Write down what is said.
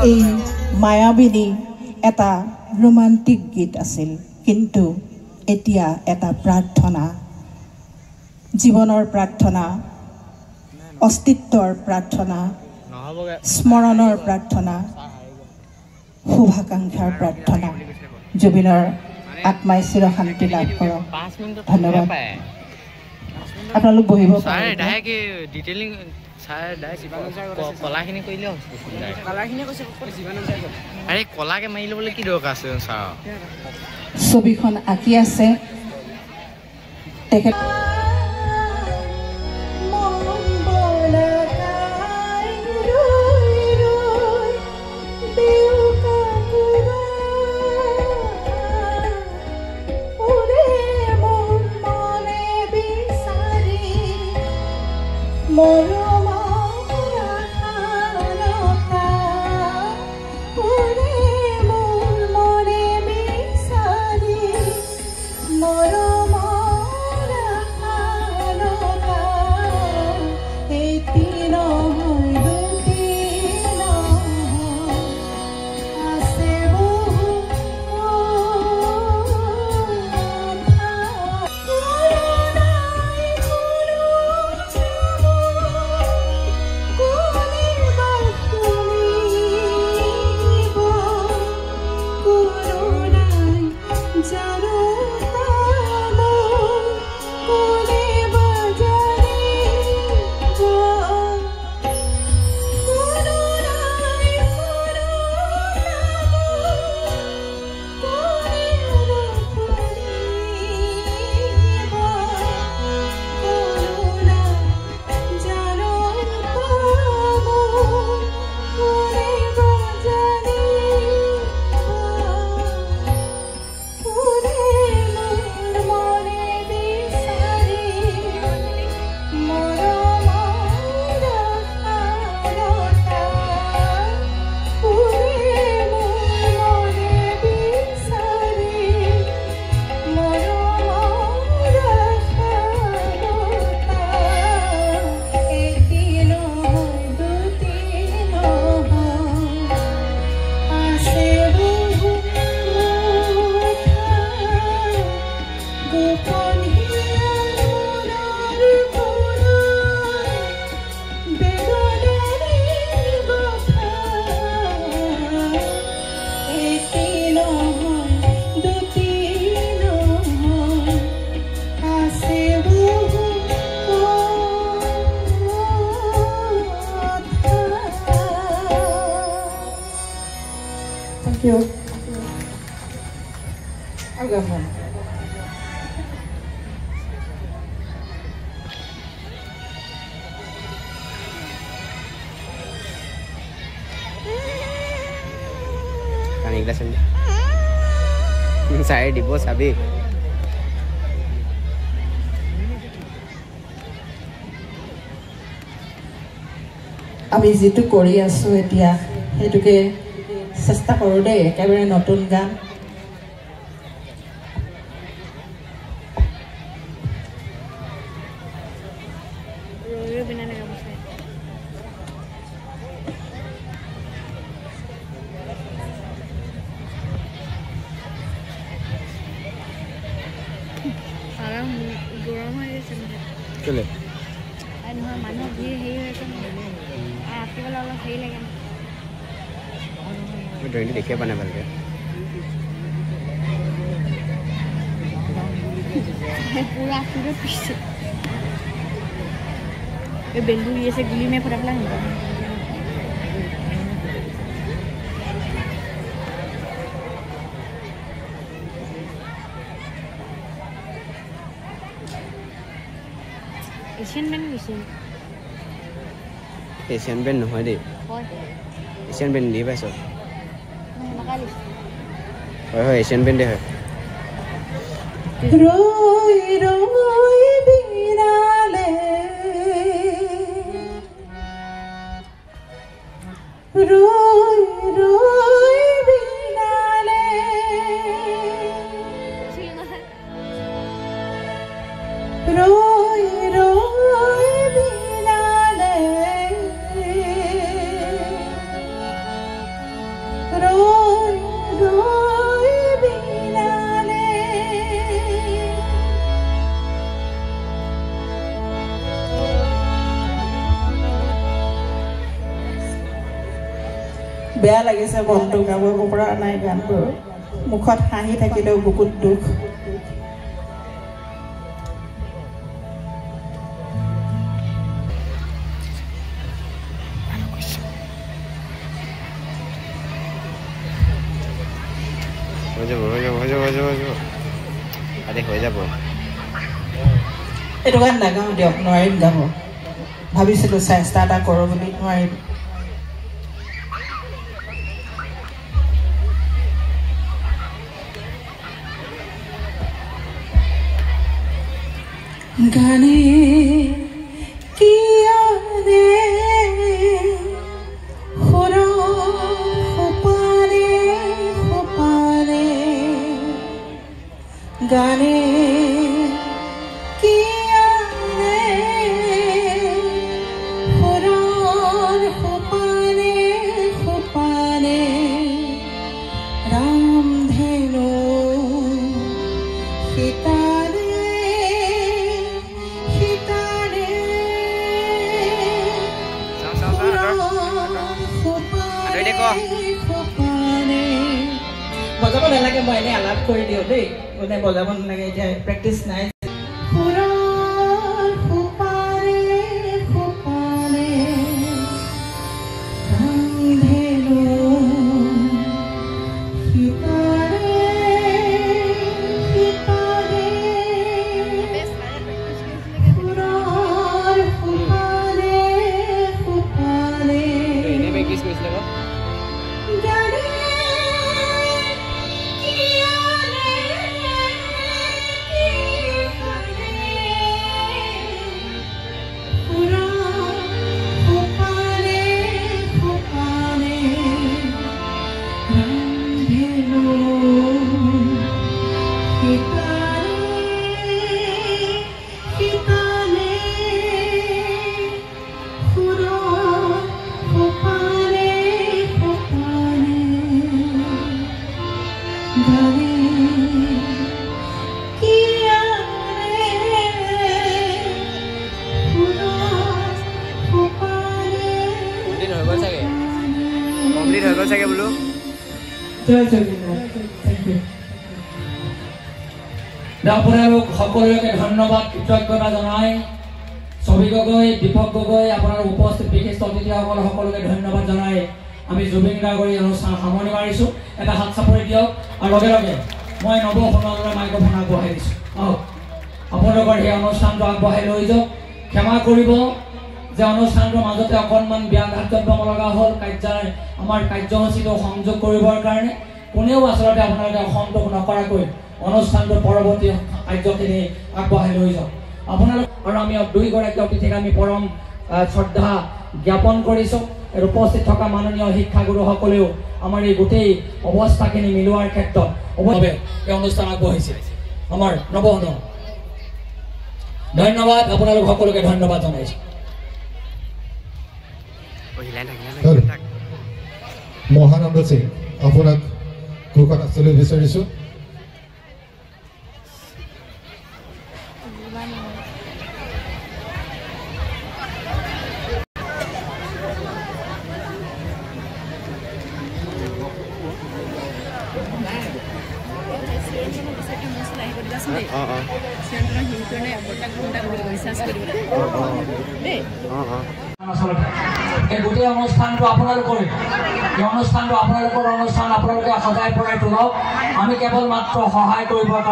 এই মায়াবিনী এটা ৰোমান্টিক গীত আছিল, কিন্তু এতিয়া এটা প্ৰাৰ্থনা, জীৱনৰ প্ৰাৰ্থনা, অস্তিত্বৰ প্ৰাৰ্থনা, স্মৰণৰ প্ৰাৰ্থনা, শুভাকাংক্ষাৰ প্ৰাৰ্থনা। জুবিনৰ আত্মাই চিৰ শান্তি লাভ কৰক। ধন্যবাদ। আপোনালোক বহিব পাৰে। ছবিখন আঁকি আছে তেখেত। Thank you. I'll go home. Kan ikhlas ini. Saya di bos abi. আমি যেটো কৰি আছো এতিয়া হেতুকে চেষ্টা কৰো দে একেবাৰে নতুন গান Kele. Mana dia hei kan? Aku kalau orang hei lagi. Video ini देखिए बना बल्कि. पूरा पूरा पीछे. ये बेलू ये से गुली में फटक लगा. Asian band bisa. Asian band no ada. Asian band di mana so? Hoi Asian band deh. Roi roi binale, roi roi binale, roi roi binale, ৰৈ ৰৈ বিলালে বেয়া লাগিছে মনটো গাব পৰা নাই গানবোৰ মুখত হাঁহি থাকিলেও বহুত দুখ এইটো গান নাগাওঁ দিয়ক নোৱাৰিম গাব ভাবিছিলোঁ চেষ্টা এটা কৰোঁ বুলি নোৱাৰিম গানে কিয়নে খোপাৰে খোপাৰে গানে কিয়নে খোপাৰে খোপাৰে ৰামধেনু সীতাৰে বজাব নালাগে মই এনেই আলাপ কৰি দিওঁ দেই মানে বজাব নালাগে এতিয়া প্ৰেক্টিচ নাই আপোনালোক সকলোকে ধন্যবাদ কৃতজ্ঞতা জনাই ছবি গগৈ দীপক গগৈ আপোনাৰ উপস্থিত বিশিষ্ট অতিথিসকল সকলোকে ধন্যবাদ জনাই আমি জুবিন গাৰ্গৰ অনুষ্ঠান সামৰণি মাৰিছোঁ এটা হাত চাপৰি দিয়ক আৰু লগে লগে মই নৱ সোণোৱালৰ মাইক্ৰফোন আগবঢ়াই দিছোঁ আপোনালোকৰ সেই অনুষ্ঠানটো আগবঢ়াই লৈ যাওক ক্ষমা কৰিব যে অনুষ্ঠানটোৰ মাজতে অকণমান ব্যাঘাত জন্মাব লগা হ'ল আমাৰ কাৰ্যসূচীটো সংযোগ কৰিবৰ কাৰণে কোনেও আচলতে আপোনালোকে অসন্তোষ নকৰাকৈ অনুষ্ঠানটোৰ পৰৱৰ্তী কাৰ্যখিনি আগবঢ়াই লৈ যাওক আপোনালোক আৰু আমি দুইগৰাকী অতিথিক আমি পৰম শ্ৰদ্ধা জ্ঞাপন কৰিছোঁ আৰু উপস্থিত থকা মাননীয় শিক্ষাগুৰুসকলেও আমাৰ এই গোটেই অৱস্থাখিনি মিলোৱাৰ ক্ষেত্ৰত এই অনুষ্ঠান আগবঢ়াইছে আমাৰ নৱসোণোৱাল ধন্যবাদ আপোনালোক সকলোকে ধন্যবাদ জনাইছোঁ মহানন্দ সিং আপোনাক ঘোষণা চলি বিচাৰিছোঁ গোটেই অনুষ্ঠানটো আপোনালোকৰে এই অনুষ্ঠানটো আপোনালোকৰ অনুষ্ঠান আপোনালোকে সজাই পৰাই তোলক আমি কেৱল মাত্ৰ সহায় কৰিবৰ কাৰণে